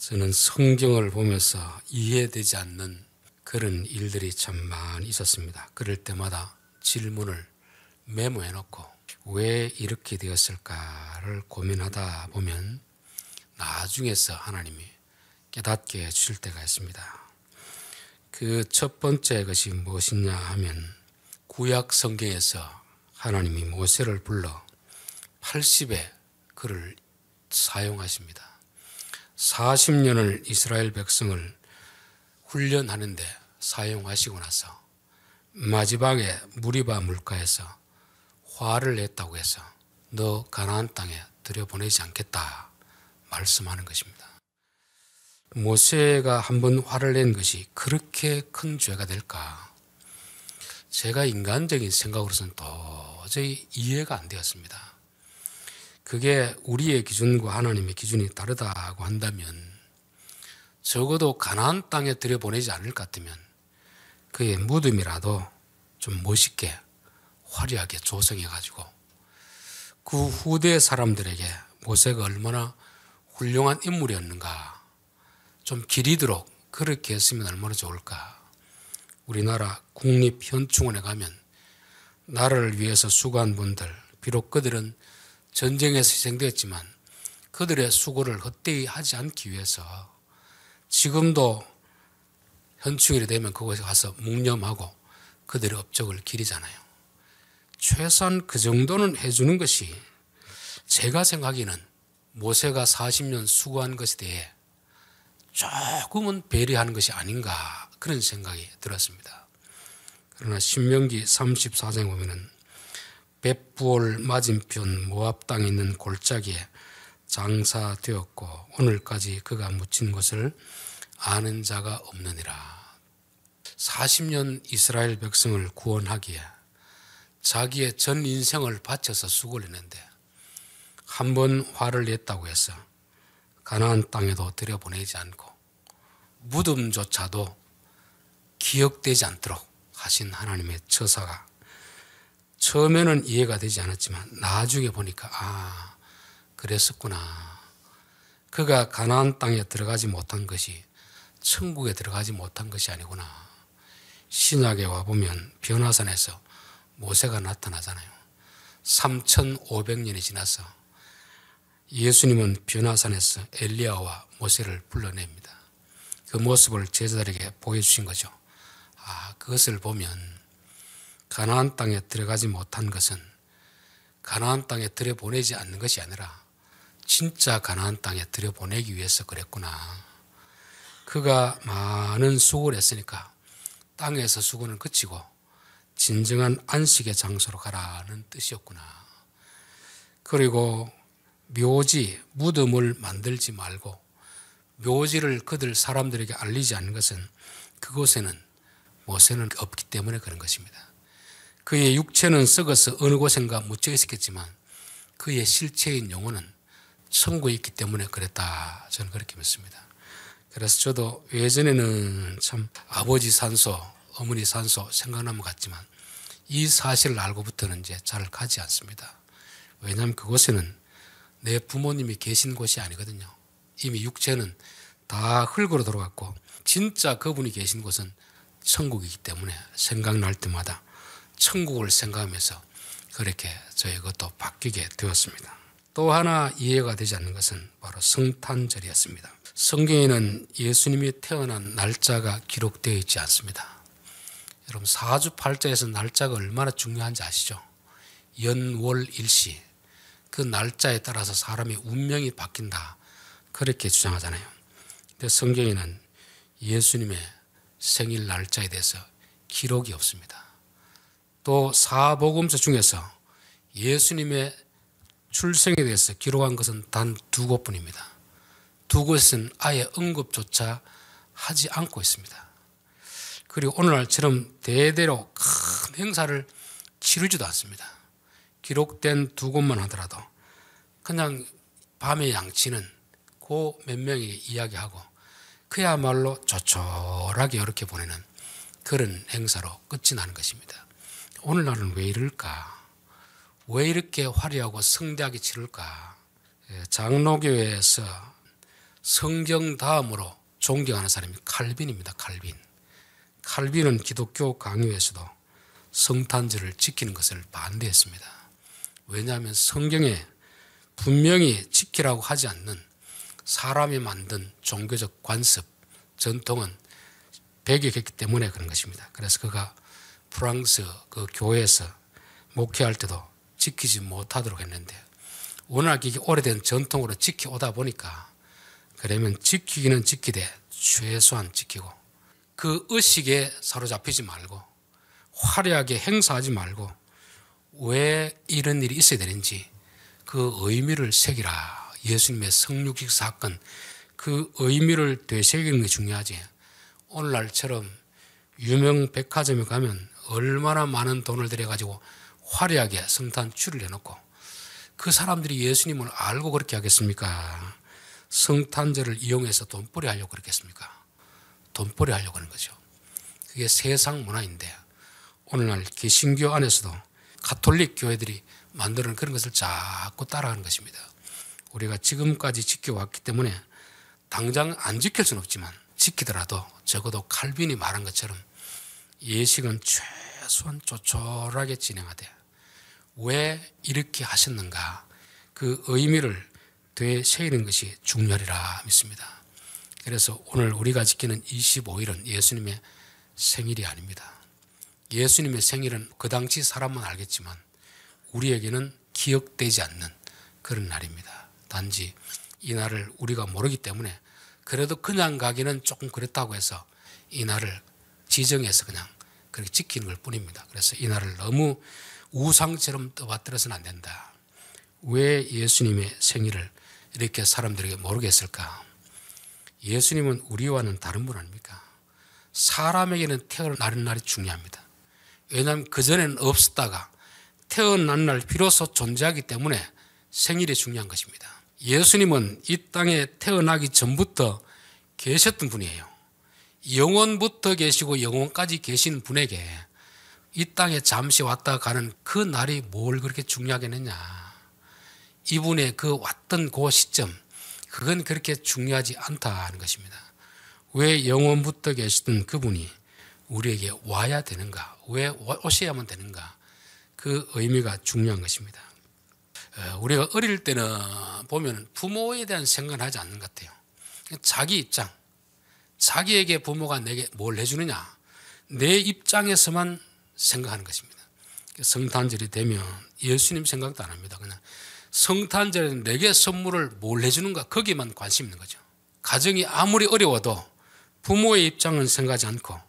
저는 성경을 보면서 이해되지 않는 그런 일들이 참 많이 있었습니다. 그럴 때마다 질문을 메모해 놓고 왜 이렇게 되었을까를 고민하다 보면 나중에서 하나님이 깨닫게 해주실 때가 있습니다. 그 첫 번째 것이 무엇이냐 하면 구약 성경에서 하나님이 모세를 불러 80의 글을 사용하십니다. 40년을 이스라엘 백성을 훈련하는데 사용하시고 나서 마지막에 무리바 물가에서 화를 냈다고 해서 너 가나안 땅에 들여보내지 않겠다 말씀하는 것입니다. 모세가 한번 화를 낸 것이 그렇게 큰 죄가 될까? 제가 인간적인 생각으로서는 도저히 이해가 안 되었습니다. 그게 우리의 기준과 하나님의 기준이 다르다고 한다면 적어도 가나안 땅에 들여보내지 않을 것 같으면 그의 무덤이라도 좀 멋있게 화려하게 조성해가지고 그 후대 사람들에게 모세가 얼마나 훌륭한 인물이었는가 좀 기리도록 그렇게 했으면 얼마나 좋을까. 우리나라 국립현충원에 가면 나라를 위해서 수고한 분들, 비록 그들은 전쟁에서 희생되었지만 그들의 수고를 헛되이 하지 않기 위해서 지금도 현충일이 되면 그곳에 가서 묵념하고 그들의 업적을 기리잖아요. 최소한 그 정도는 해주는 것이 제가 생각에는 모세가 40년 수고한 것에 대해 조금은 배려하는 것이 아닌가 그런 생각이 들었습니다. 그러나 신명기 34장에 보면은 벳부올 맞은편 모압 땅에 있는 골짜기에 장사되었고 오늘까지 그가 묻힌 곳을 아는 자가 없느니라. 40년 이스라엘 백성을 구원하기에 자기의 전 인생을 바쳐서 수고를 했는데 한 번 화를 냈다고 해서 가나안 땅에도 들여보내지 않고 무덤조차도 기억되지 않도록 하신 하나님의 처사가 처음에는 이해가 되지 않았지만 나중에 보니까 그랬었구나. 그가 가나안 땅에 들어가지 못한 것이 천국에 들어가지 못한 것이 아니구나. 신약에 와보면 변화산에서 모세가 나타나잖아요. 3,500년이 지나서 예수님은 변화산에서 엘리야와 모세를 불러냅니다. 그 모습을 제자들에게 보여주신 거죠. 그것을 보면 가나안 땅에 들어가지 못한 것은 가나안 땅에 들여보내지 않는 것이 아니라 진짜 가나안 땅에 들여보내기 위해서 그랬구나. 그가 많은 수고를 했으니까 땅에서 수고는 그치고 진정한 안식의 장소로 가라는 뜻이었구나. 그리고 묘지, 무덤을 만들지 말고 묘지를 그들 사람들에게 알리지 않는 것은 그곳에는 모세는 없기 때문에 그런 것입니다. 그의 육체는 썩어서 어느 곳인가 묻혀 있었겠지만 그의 실체인 영혼은 천국에 있기 때문에 그랬다. 저는 그렇게 믿습니다. 그래서 저도 예전에는 참 아버지 산소, 어머니 산소 생각나면 갔지만 이 사실을 알고부터는 이제 잘 가지 않습니다. 왜냐하면 그곳에는 내 부모님이 계신 곳이 아니거든요. 이미 육체는 다 흙으로 돌아갔고 진짜 그분이 계신 곳은 천국이기 때문에 생각날 때마다 천국을 생각하면서 그렇게 저의 것도 바뀌게 되었습니다. 또 하나 이해가 되지 않는 것은 바로 성탄절이었습니다. 성경에는 예수님이 태어난 날짜가 기록되어 있지 않습니다. 여러분 사주팔자에서 날짜가 얼마나 중요한지 아시죠? 연월일시 그 날짜에 따라서 사람의 운명이 바뀐다 그렇게 주장하잖아요. 근데 성경에는 예수님의 생일 날짜에 대해서 기록이 없습니다. 또 사복음서 중에서 예수님의 출생에 대해서 기록한 것은 단 2곳뿐입니다. 2곳은 아예 언급조차 하지 않고 있습니다. 그리고 오늘날처럼 대대로 큰 행사를 치르지도 않습니다. 기록된 2곳만 하더라도 그냥 밤의 양치는 그 몇 명이 이야기하고 그야말로 조촐하게 이렇게 보내는 그런 행사로 끝이 나는 것입니다. 오늘날은 왜 이럴까? 왜 이렇게 화려하고 성대하게 치를까? 장로교회에서 성경 다음으로 존경하는 사람이 칼빈입니다. 칼빈은 기독교 강요에서도 성탄절을 지키는 것을 반대했습니다. 왜냐하면 성경에 분명히 지키라고 하지 않는 사람이 만든 종교적 관습, 전통은 배격했기 때문에 그런 것입니다. 그래서 그가 프랑스 그 교회에서 목회할 때도 지키지 못하도록 했는데, 워낙 이게 오래된 전통으로 지켜오다 보니까 그러면 지키기는 지키되 최소한 지키고, 그 의식에 사로잡히지 말고 화려하게 행사하지 말고 왜 이런 일이 있어야 되는지 그 의미를 새기라. 예수님의 성육식 사건, 그 의미를 되새기는 게 중요하지. 오늘날처럼 유명 백화점에 가면 얼마나 많은 돈을 들여가지고 화려하게 성탄 추리를 해놓고 그 사람들이 예수님을 알고 그렇게 하겠습니까? 성탄절을 이용해서 돈벌이 하려고 그러겠습니까? 돈벌이 하려고 하는 거죠. 그게 세상 문화인데, 오늘날 개신교 안에서도 가톨릭 교회들이 만드는 그런 것을 자꾸 따라가는 것입니다. 우리가 지금까지 지켜왔기 때문에 당장 안 지킬 수는 없지만 지키더라도 적어도 칼빈이 말한 것처럼 예식은 최소한 조촐하게 진행하되 왜 이렇게 하셨는가, 그 의미를 되새기는 것이 중요하리라 믿습니다. 그래서 오늘 우리가 지키는 25일은 예수님의 생일이 아닙니다. 예수님의 생일은 그 당시 사람만 알겠지만 우리에게는 기억되지 않는 그런 날입니다. 단지 이 날을 우리가 모르기 때문에 그래도 그냥 가기는 조금 그렇다고 해서 이 날을 지정해서 그냥 그렇게 지키는 걸 뿐입니다. 그래서 이 날을 너무 우상처럼 떠받들어서는 안 된다. 왜 예수님의 생일을 이렇게 사람들에게 모르게 했을까? 예수님은 우리와는 다른 분 아닙니까? 사람에게는 태어나는 날이 중요합니다. 왜냐하면 그전에는 없었다가 태어난 날 비로소 존재하기 때문에 생일이 중요한 것입니다. 예수님은 이 땅에 태어나기 전부터 계셨던 분이에요. 영원부터 계시고 영원까지 계신 분에게 이 땅에 잠시 왔다 가는 그 날이 뭘 그렇게 중요하게 했냐. 이분의 그 왔던 그 시점, 그건 그렇게 중요하지 않다는 것입니다. 왜 영원부터 계시던 그분이 우리에게 와야 되는가, 왜 오셔야만 되는가, 그 의미가 중요한 것입니다. 우리가 어릴 때는 보면 부모에 대한 생각을 하지 않는 것 같아요. 자기 입장, 자기에게 부모가 내게 뭘 해주느냐, 내 입장에서만 생각하는 것입니다. 성탄절이 되면 예수님 생각도 안 합니다. 그냥 성탄절에 내게 선물을 뭘 해주는가, 거기에만 관심 있는 거죠. 가정이 아무리 어려워도 부모의 입장은 생각하지 않고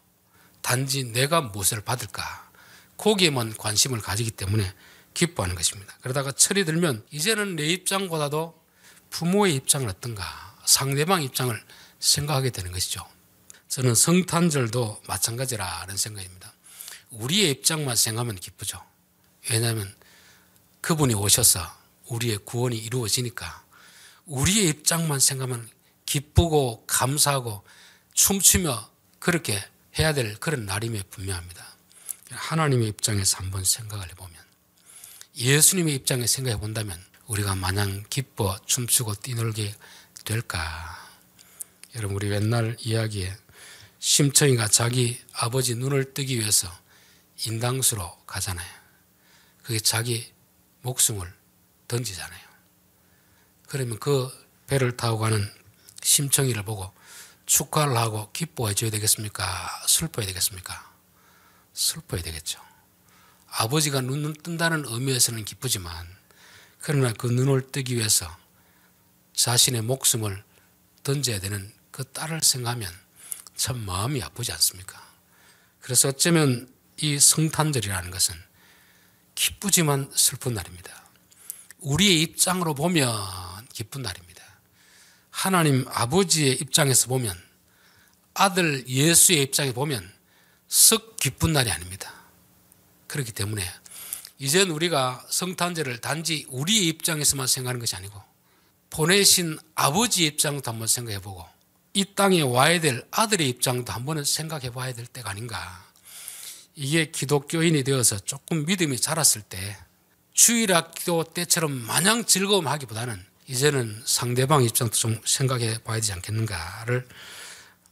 단지 내가 무엇을 받을까, 거기에만 관심을 가지기 때문에 기뻐하는 것입니다. 그러다가 철이 들면 이제는 내 입장보다도 부모의 입장은 어떤가, 상대방 입장을 생각하게 되는 것이죠. 저는 성탄절도 마찬가지라는 생각입니다. 우리의 입장만 생각하면 기쁘죠. 왜냐하면 그분이 오셔서 우리의 구원이 이루어지니까 우리의 입장만 생각하면 기쁘고 감사하고 춤추며 그렇게 해야 될 그런 날임에 분명합니다. 하나님의 입장에서 한번 생각을 해보면, 예수님의 입장에 생각해 본다면 우리가 마냥 기뻐 춤추고 뛰놀게 될까? 여러분, 우리 옛날 이야기에 심청이가 자기 아버지 눈을 뜨기 위해서 인당수로 가잖아요. 그게 자기 목숨을 던지잖아요. 그러면 그 배를 타고 가는 심청이를 보고 축하를 하고 기뻐해 줘야 되겠습니까? 슬퍼해야 되겠습니까? 슬퍼해야 되겠죠. 아버지가 눈을 뜬다는 의미에서는 기쁘지만, 그러나 그 눈을 뜨기 위해서 자신의 목숨을 던져야 되는 그 딸을 생각하면 참 마음이 아프지 않습니까? 그래서 어쩌면 이 성탄절이라는 것은 기쁘지만 슬픈 날입니다. 우리의 입장으로 보면 기쁜 날입니다. 하나님 아버지의 입장에서 보면, 아들 예수의 입장에 보면 썩 기쁜 날이 아닙니다. 그렇기 때문에 이젠 우리가 성탄절을 단지 우리의 입장에서만 생각하는 것이 아니고 보내신 아버지의 입장도 한번 생각해보고 이 땅에 와야 될 아들의 입장도 한번은 생각해 봐야 될 때가 아닌가. 이게 기독교인이 되어서 조금 믿음이 자랐을 때 주일학교 때처럼 마냥 즐거움하기보다는 이제는 상대방 입장도 좀 생각해 봐야 되지 않겠는가를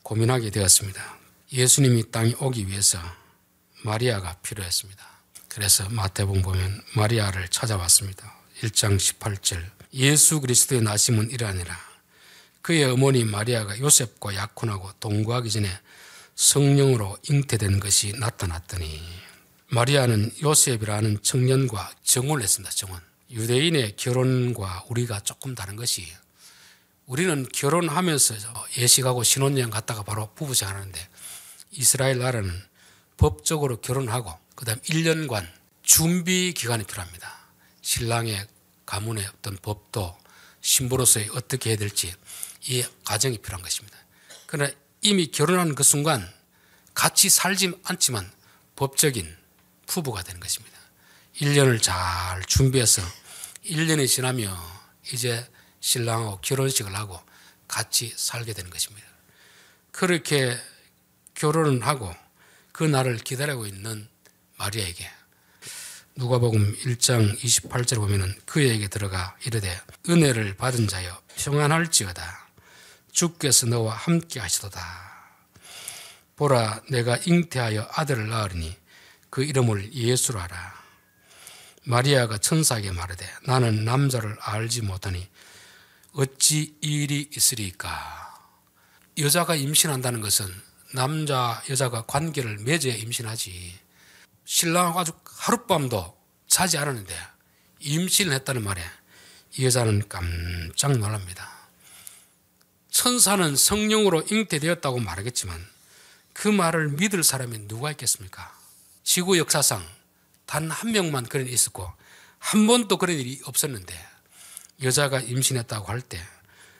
고민하게 되었습니다. 예수님이 땅에 오기 위해서 마리아가 필요했습니다. 그래서 마태복음 보면 마리아를 찾아왔습니다. 1장 18절 예수 그리스도의 나심은 이러하니라. 그의 어머니 마리아가 요셉과 약혼하고 동거하기 전에 성령으로 잉태된 것이 나타났더니 마리아는 요셉이라는 청년과 정혼을 했습니다. 정혼. 유대인의 결혼과 우리가 조금 다른 것이 우리는 결혼하면서 예식하고 신혼여행 갔다가 바로 부부생활하는데 이스라엘 나라는 법적으로 결혼하고 그 다음 1년간 준비 기간이 필요합니다. 신랑의 가문의 어떤 법도 신부로서의 어떻게 해야 될지 이 과정이 필요한 것입니다. 그러나 이미 결혼하는 그 순간 같이 살지 않지만 법적인 부부가 되는 것입니다. 1년을 잘 준비해서 1년이 지나면 이제 신랑하고 결혼식을 하고 같이 살게 되는 것입니다. 그렇게 결혼을 하고 그 날을 기다리고 있는 마리아에게 누가복음 1장 28절에 보면은 그에게 들어가 이르되 은혜를 받은 자여 평안할지어다 주께서 너와 함께 하시도다. 보라 내가 잉태하여 아들을 낳으리니 그 이름을 예수로 하라. 마리아가 천사에게 말하되 나는 남자를 알지 못하니 어찌 이 일이 있으리까. 여자가 임신한다는 것은 남자 여자가 관계를 맺어야 임신하지. 신랑하고 아주 하룻밤도 자지 않았는데 임신을 했다는 말에 이 여자는 깜짝 놀랍니다. 천사는 성령으로 잉태되었다고 말하겠지만 그 말을 믿을 사람이 누가 있겠습니까? 지구 역사상 단 한 명만 그런 일이 있었고 한 번도 그런 일이 없었는데 여자가 임신했다고 할 때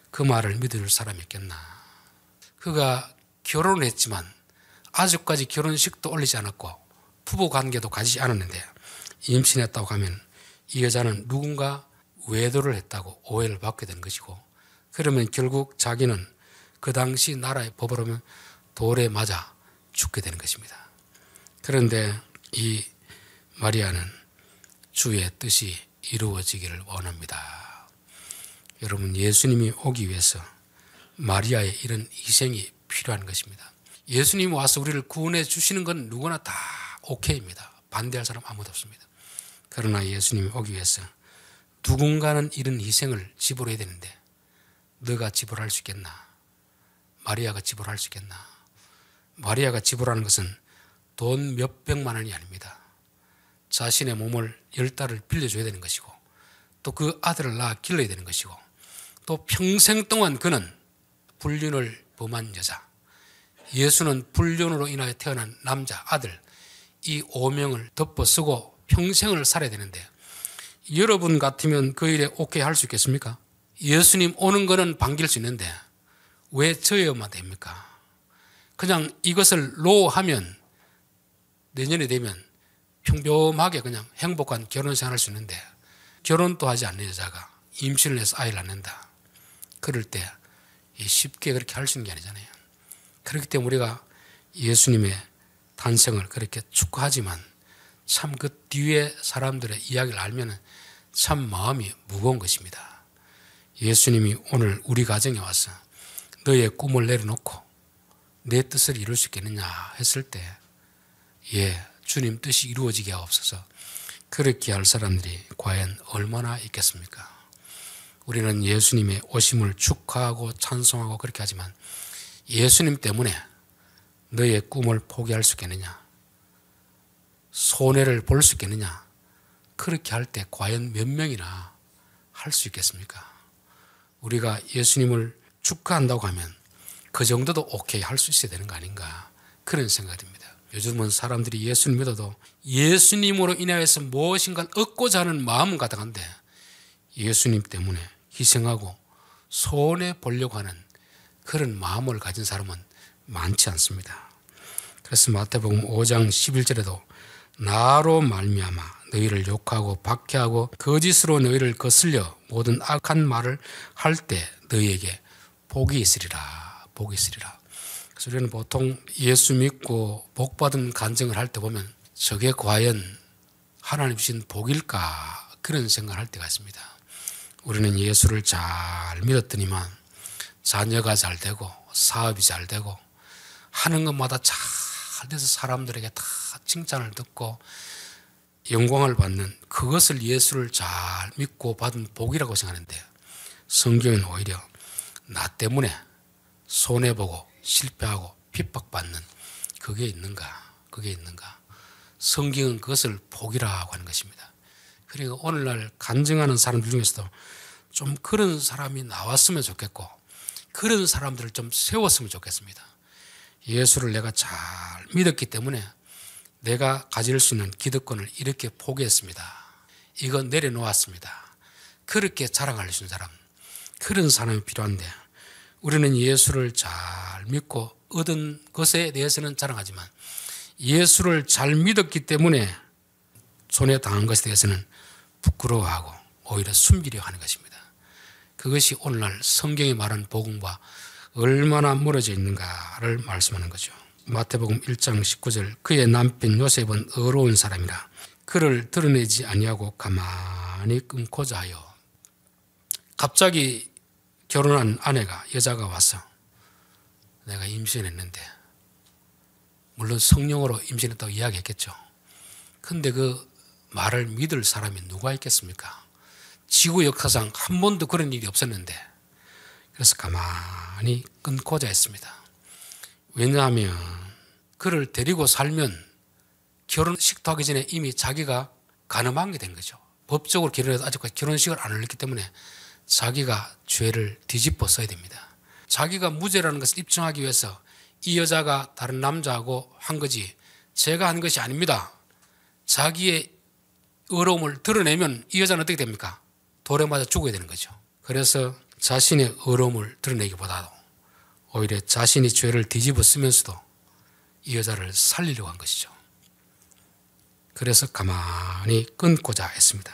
그 말을 믿을 사람이 있겠나. 그가 결혼을 했지만 아직까지 결혼식도 올리지 않았고 부부관계도 가지지 않았는데 임신했다고 하면 이 여자는 누군가 외도를 했다고 오해를 받게 되는 것이고 그러면 결국 자기는 그 당시 나라의 법으로 하면 돌에 맞아 죽게 되는 것입니다. 그런데 이 마리아는 주의 뜻이 이루어지기를 원합니다. 여러분 예수님이 오기 위해서 마리아의 이런 희생이 필요한 것입니다. 예수님이 와서 우리를 구원해 주시는 건 누구나 다 오케이입니다. 반대할 사람 아무도 없습니다. 그러나 예수님이 오기 위해서 누군가는 이런 희생을 지불해야 되는데 너가 지불할 수 있겠나? 마리아가 지불할 수 있겠나? 마리아가 지불하는 것은 돈 몇백만 원이 아닙니다. 자신의 몸을 10달을 빌려줘야 되는 것이고 또 그 아들을 낳아 길러야 되는 것이고 또 평생 동안 그는 불륜을 범한 여자, 예수는 불륜으로 인하여 태어난 남자, 아들, 이 오명을 덮어쓰고 평생을 살아야 되는데 여러분 같으면 그 일에 오케이 할 수 있겠습니까? 예수님 오는 거는 반길 수 있는데 왜 저희만 됩니까? 그냥 이것을 노하면 내년에 되면 평범하게 그냥 행복한 결혼생활 할 수 있는데 결혼도 하지 않는 여자가 임신을 해서 아이를 낳는다. 그럴 때 쉽게 그렇게 할 수 있는 게 아니잖아요. 그렇기 때문에 우리가 예수님의 탄생을 그렇게 축하하지만 참 그 뒤에 사람들의 이야기를 알면 참 마음이 무거운 것입니다. 예수님이 오늘 우리 가정에 와서 너의 꿈을 내려놓고 내 뜻을 이룰 수 있겠느냐 했을 때 주님 뜻이 이루어지게 하옵소서. 그렇게 할 사람들이 과연 얼마나 있겠습니까? 우리는 예수님의 오심을 축하하고 찬송하고 그렇게 하지만 예수님 때문에 너의 꿈을 포기할 수 있겠느냐? 손해를 볼 수 있겠느냐? 그렇게 할 때 과연 몇 명이나 할 수 있겠습니까? 우리가 예수님을 축하한다고 하면 그 정도도 오케이 할 수 있어야 되는 거 아닌가 그런 생각이 듭니다. 요즘은 사람들이 예수님 믿어도 예수님으로 인하여서 무엇인가 얻고자 하는 마음은 가득한데 예수님 때문에 희생하고 손해 보려고 하는 그런 마음을 가진 사람은 많지 않습니다. 그래서 마태복음 5장 11절에도 나로 말미암아 너희를 욕하고 박해하고 거짓으로 너희를 거슬려 모든 악한 말을 할 때 너희에게 복이 있으리라. 복이 있으리라. 그래서 우리는 보통 예수 믿고 복받은 간증을 할 때 보면 저게 과연 하나님 주신 복일까 그런 생각을 할 때가 있습니다. 우리는 예수를 잘 믿었더니만 자녀가 잘 되고 사업이 잘 되고 하는 것마다 잘 돼서 사람들에게 다 칭찬을 듣고 영광을 받는 그것을 예수를 잘 믿고 받은 복이라고 생각하는데 성경은 오히려 나 때문에 손해보고 실패하고 핍박받는 그게 있는가? 그게 있는가? 성경은 그것을 복이라고 하는 것입니다. 그리고 오늘날 간증하는 사람들 중에서도 좀 그런 사람이 나왔으면 좋겠고 그런 사람들을 좀 세웠으면 좋겠습니다. 예수를 내가 잘 믿었기 때문에 내가 가질 수 있는 기득권을 이렇게 포기했습니다. 이거 내려놓았습니다. 그렇게 자랑할 수 있는 사람, 그런 사람이 필요한데 우리는 예수를 잘 믿고 얻은 것에 대해서는 자랑하지만 예수를 잘 믿었기 때문에 손해당한 것에 대해서는 부끄러워하고 오히려 숨기려 하는 것입니다. 그것이 오늘날 성경이 말하는 복음과 얼마나 멀어져 있는가를 말씀하는 거죠. 마태복음 1장 19절 그의 남편 요셉은 의로운 사람이라 그를 드러내지 아니하고 가만히 끊고자 하여. 갑자기 결혼한 아내가 여자가 와서 내가 임신했는데 물론 성령으로 임신했다고 이야기했겠죠. 그런데 그 말을 믿을 사람이 누가 있겠습니까? 지구 역사상 한 번도 그런 일이 없었는데 그래서 가만히 끊고자 했습니다. 왜냐하면 그를 데리고 살면 결혼식도 하기 전에 이미 자기가 간음한 게 된 거죠. 법적으로 결혼해도 아직까지 결혼식을 안 올렸기 때문에 자기가 죄를 뒤집어 써야 됩니다. 자기가 무죄라는 것을 입증하기 위해서 이 여자가 다른 남자하고 한 거지 제가 한 것이 아닙니다. 자기의 의로움을 드러내면 이 여자는 어떻게 됩니까? 돌에 맞아 죽어야 되는 거죠. 그래서 자신의 의로움을 드러내기보다도 오히려 자신이 죄를 뒤집어 쓰면서도 이 여자를 살리려고 한 것이죠. 그래서 가만히 끊고자 했습니다.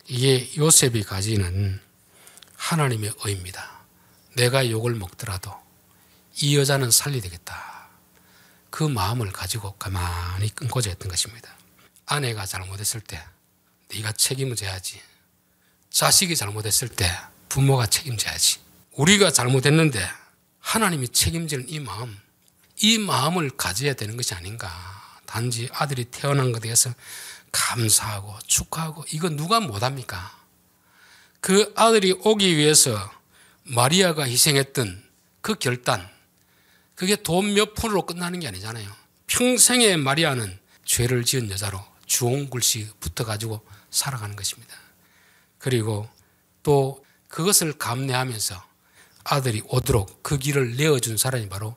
이게 요셉이 가지는 하나님의 의입니다. 내가 욕을 먹더라도 이 여자는 살려야 되겠다. 그 마음을 가지고 가만히 끊고자 했던 것입니다. 아내가 잘못했을 때 네가 책임을 져야지. 자식이 잘못했을 때 부모가 책임져야지. 우리가 잘못했는데 하나님이 책임지는 이 마음을 가져야 되는 것이 아닌가. 단지 아들이 태어난 것에 대해서 감사하고 축하하고 이거 누가 못합니까? 그 아들이 오기 위해서 마리아가 희생했던 그 결단, 그게 돈 몇 푼으로 끝나는 게 아니잖아요. 평생에 마리아는 죄를 지은 여자로 주홍글씨 붙어가지고 살아가는 것입니다. 그리고 또 그것을 감내하면서 아들이 오도록 그 길을 내어준 사람이 바로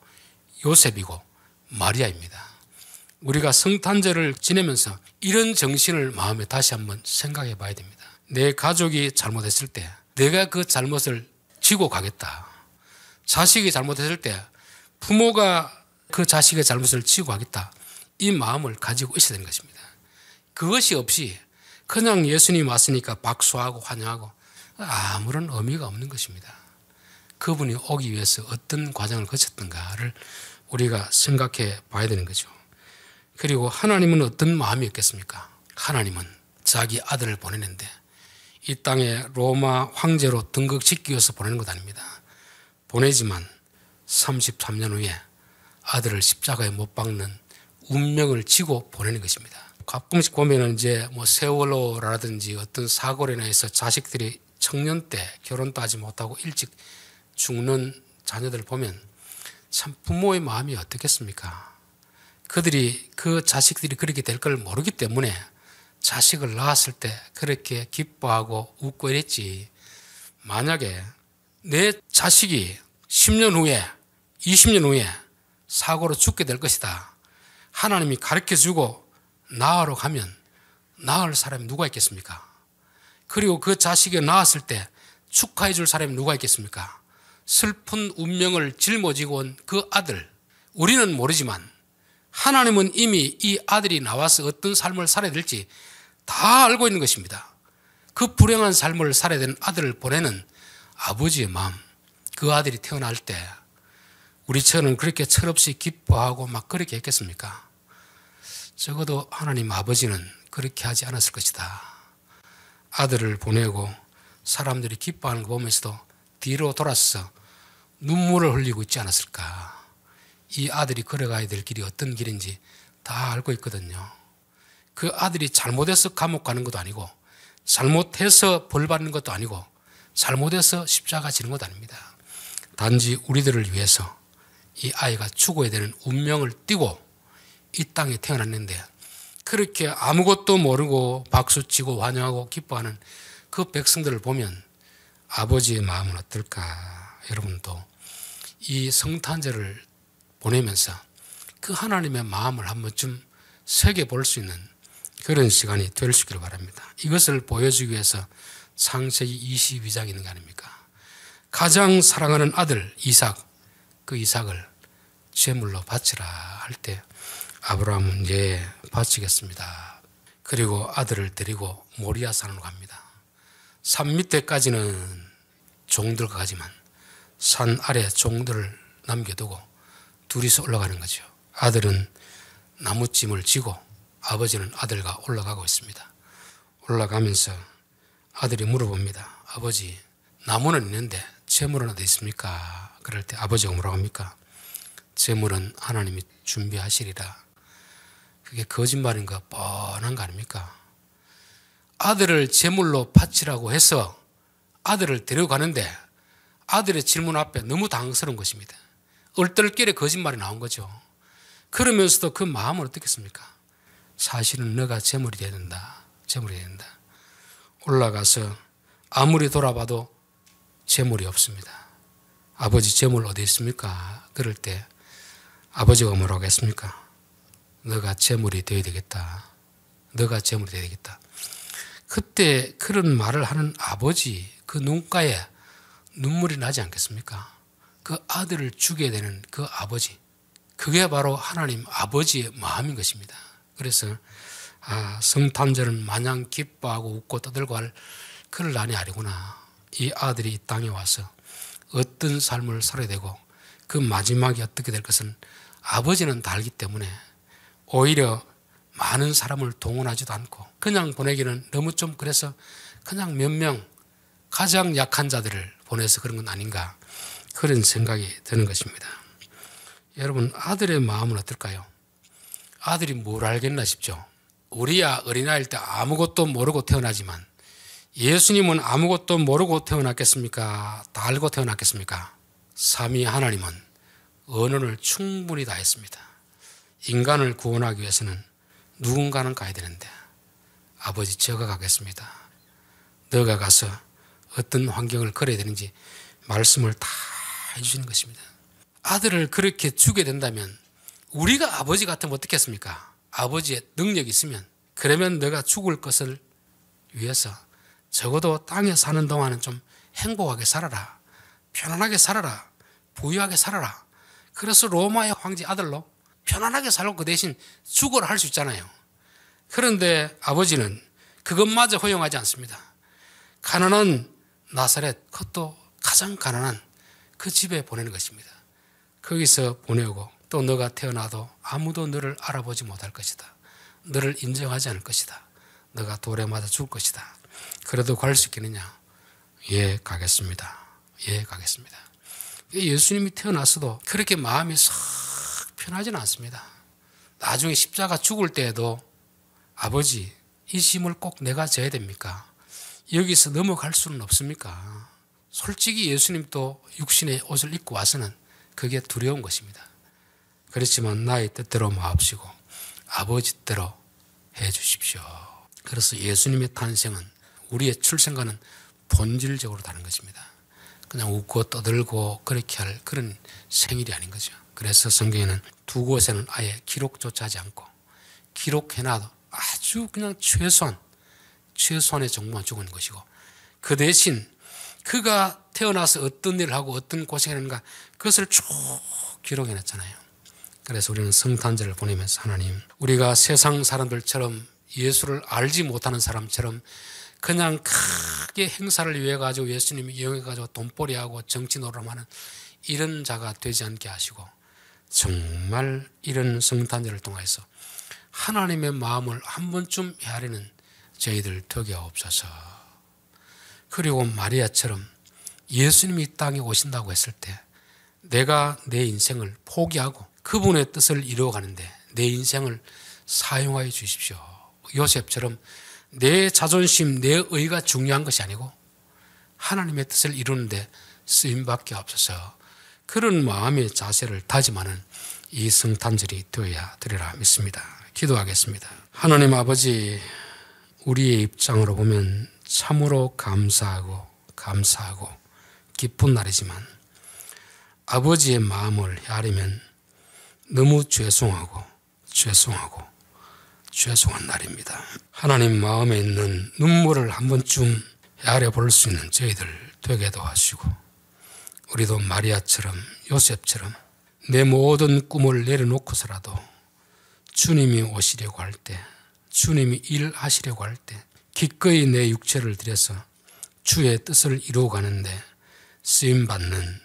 요셉이고 마리아입니다. 우리가 성탄절을 지내면서 이런 정신을 마음에 다시 한번 생각해 봐야 됩니다. 내 가족이 잘못했을 때 내가 그 잘못을 지고 가겠다. 자식이 잘못했을 때 부모가 그 자식의 잘못을 지고 가겠다. 이 마음을 가지고 있어야 되는 것입니다. 그것이 없이 그냥 예수님 왔으니까 박수하고 환영하고 아무런 의미가 없는 것입니다. 그분이 오기 위해서 어떤 과정을 거쳤던가를 우리가 생각해 봐야 되는 거죠. 그리고 하나님은 어떤 마음이었겠습니까? 하나님은 자기 아들을 보내는데 이 땅에 로마 황제로 등극시키기 위해서 보내는 것 아닙니다. 보내지만 33년 후에 아들을 십자가에 못 박는 운명을 지고 보내는 것입니다. 가끔씩 보면은 이제 세월호라든지 어떤 사고로 인해서 자식들이 청년 때 결혼도 하지 못하고 일찍 죽는 자녀들을 보면 참 부모의 마음이 어떻겠습니까? 그들이 그 자식들이 그렇게 될 걸 모르기 때문에 자식을 낳았을 때 그렇게 기뻐하고 웃고 이랬지. 만약에 내 자식이 10년 후에 20년 후에 사고로 죽게 될 것이다. 하나님이 가르쳐주고 낳으러 가면 낳을 사람이 누가 있겠습니까? 그리고 그 자식이 낳았을 때 축하해 줄 사람이 누가 있겠습니까? 슬픈 운명을 짊어지고 온 그 아들. 우리는 모르지만 하나님은 이미 이 아들이 나와서 어떤 삶을 살아야 될지 다 알고 있는 것입니다. 그 불행한 삶을 살아야 되는 아들을 보내는 아버지의 마음. 그 아들이 태어날 때 우리처럼 그렇게 철없이 기뻐하고 막 그렇게 했겠습니까? 적어도 하나님 아버지는 그렇게 하지 않았을 것이다. 아들을 보내고 사람들이 기뻐하는 거 보면서도 뒤로 돌아서 눈물을 흘리고 있지 않았을까. 이 아들이 걸어가야 될 길이 어떤 길인지 다 알고 있거든요. 그 아들이 잘못해서 감옥 가는 것도 아니고, 잘못해서 벌 받는 것도 아니고, 잘못해서 십자가 지는 것도 아닙니다. 단지 우리들을 위해서 이 아이가 죽어야 되는 운명을 띠고 이 땅에 태어났는데, 그렇게 아무것도 모르고 박수치고 환영하고 기뻐하는 그 백성들을 보면 아버지의 마음은 어떨까. 여러분도 이 성탄절을 보내면서 그 하나님의 마음을 한 번쯤 새겨볼 수 있는 그런 시간이 될 수 있기를 바랍니다. 이것을 보여주기 위해서 창세기 22장이 있는 게 아닙니까? 가장 사랑하는 아들 이삭, 그 이삭을 제물로 바치라 할 때 아브라함은 예, 바치겠습니다. 그리고 아들을 데리고 모리아 산으로 갑니다. 산 밑에까지는 종들과 가지만 산 아래 종들을 남겨두고 둘이서 올라가는 거죠. 아들은 나무찜을 지고 아버지는 아들과 올라가고 있습니다. 올라가면서 아들이 물어봅니다. 아버지, 나무는 있는데 제물은 어디 있습니까? 그럴 때 아버지가 뭐라고 합니까? 제물은 하나님이 준비하시리라. 그게 거짓말인 거 뻔한 거 아닙니까? 아들을 제물로 바치라고 해서 아들을 데려가는데 아들의 질문 앞에 너무 당황스러운 것입니다. 얼떨결에 거짓말이 나온 거죠. 그러면서도 그 마음은 어떻겠습니까? 사실은 너가 제물이 돼야 된다. 제물이 돼야 된다. 올라가서 아무리 돌아봐도 제물이 없습니다. 아버지 제물 어디 있습니까? 그럴 때 아버지가 뭐라고 했습니까? 너가 제물이 되어야 되겠다. 너가 제물이 되어야 되겠다. 그때 그런 말을 하는 아버지, 그 눈가에 눈물이 나지 않겠습니까? 그 아들을 죽여야 되는 그 아버지, 그게 바로 하나님 아버지의 마음인 것입니다. 그래서 성탄절은 마냥 기뻐하고 웃고 떠들고 할 그럴 날이 아니구나. 이 아들이 이 땅에 와서 어떤 삶을 살아야 되고 그 마지막이 어떻게 될 것은 아버지는 다 알기 때문에 오히려 많은 사람을 동원하지도 않고 그냥 보내기는 너무 좀 그래서 그냥 몇 명 가장 약한 자들을 보내서 그런 건 아닌가, 그런 생각이 드는 것입니다. 여러분, 아들의 마음은 어떨까요? 아들이 뭘 알겠나 싶죠. 우리야 어린아이일 때 아무것도 모르고 태어나지만 예수님은 아무것도 모르고 태어났겠습니까? 다 알고 태어났겠습니까? 삼위 하나님은 언어를 충분히 다 했습니다. 인간을 구원하기 위해서는 누군가는 가야 되는데 아버지 제가 가겠습니다. 너가 가서 어떤 환경을 걸어야 되는지 말씀을 다 해주시는 것입니다. 아들을 그렇게 주게 된다면 우리가 아버지 같으면 어떻겠습니까? 아버지의 능력이 있으면 그러면 너가 죽을 것을 위해서 적어도 땅에 사는 동안은 좀 행복하게 살아라. 편안하게 살아라. 부유하게 살아라. 그래서 로마의 황제 아들로 편안하게 살고 그 대신 죽어라 할 수 있잖아요. 그런데 아버지는 그것마저 허용하지 않습니다. 가난한 나사렛, 그것도 가장 가난한 그 집에 보내는 것입니다. 거기서 보내고 또 너가 태어나도 아무도 너를 알아보지 못할 것이다. 너를 인정하지 않을 것이다. 너가 돌에 맞아 죽을 것이다. 그래도 갈 수 있겠느냐? 예, 가겠습니다. 예, 가겠습니다. 예수님이 태어났어도 그렇게 마음이 썩 편하지는 않습니다. 나중에 십자가 죽을 때에도 아버지, 이 짐을 꼭 내가 져야 됩니까? 여기서 넘어갈 수는 없습니까? 솔직히 예수님도 육신의 옷을 입고 와서는 그게 두려운 것입니다. 그렇지만 나의 뜻대로 마옵시고 아버지 뜻대로 해 주십시오. 그래서 예수님의 탄생은 우리의 출생과는 본질적으로 다른 것입니다. 그냥 웃고 떠들고 그렇게 할 그런 생일이 아닌 거죠. 그래서 성경에는 두 곳에는 아예 기록조차 하지 않고 기록해놔도 아주 그냥 최소한의 정보만 적은 것이고 그 대신 그가 태어나서 어떤 일을 하고 어떤 고생을 했는가 그것을 쭉 기록해놨잖아요. 그래서 우리는 성탄절을 보내면서 하나님, 우리가 세상 사람들처럼 예수를 알지 못하는 사람처럼 그냥 크게 행사를 위해 가지고 예수님을 이용해 가지고 돈벌이하고 정치 노름하는 이런 자가 되지 않게 하시고 정말 이런 성탄절을 통해서 하나님의 마음을 한 번쯤 헤아리는 저희들 되게 하옵소서. 그리고 마리아처럼 예수님이 이 땅에 오신다고 했을 때 내가 내 인생을 포기하고 그분의 뜻을 이루어가는데 내 인생을 사용하여 주십시오. 요셉처럼 내 자존심, 내 의가 중요한 것이 아니고 하나님의 뜻을 이루는데 쓰임받게 없어서 그런 마음의 자세를 다짐하는 이 성탄절이 되어야 되리라 믿습니다. 기도하겠습니다. 하나님 아버지, 우리의 입장으로 보면 참으로 감사하고 기쁜 날이지만 아버지의 마음을 헤아리면 너무 죄송한 날입니다. 하나님 마음에 있는 눈물을 한 번쯤 헤아려 볼 수 있는 저희들 되게도 하시고 우리도 마리아처럼 요셉처럼 내 모든 꿈을 내려놓고서라도 주님이 오시려고 할 때, 주님이 일하시려고 할 때 기꺼이 내 육체를 들여서 주의 뜻을 이루어가는데 쓰임받는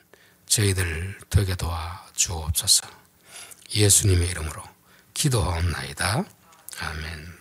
저희들 되게 도와 주옵소서. 예수님의 이름으로 기도하옵나이다. 아멘.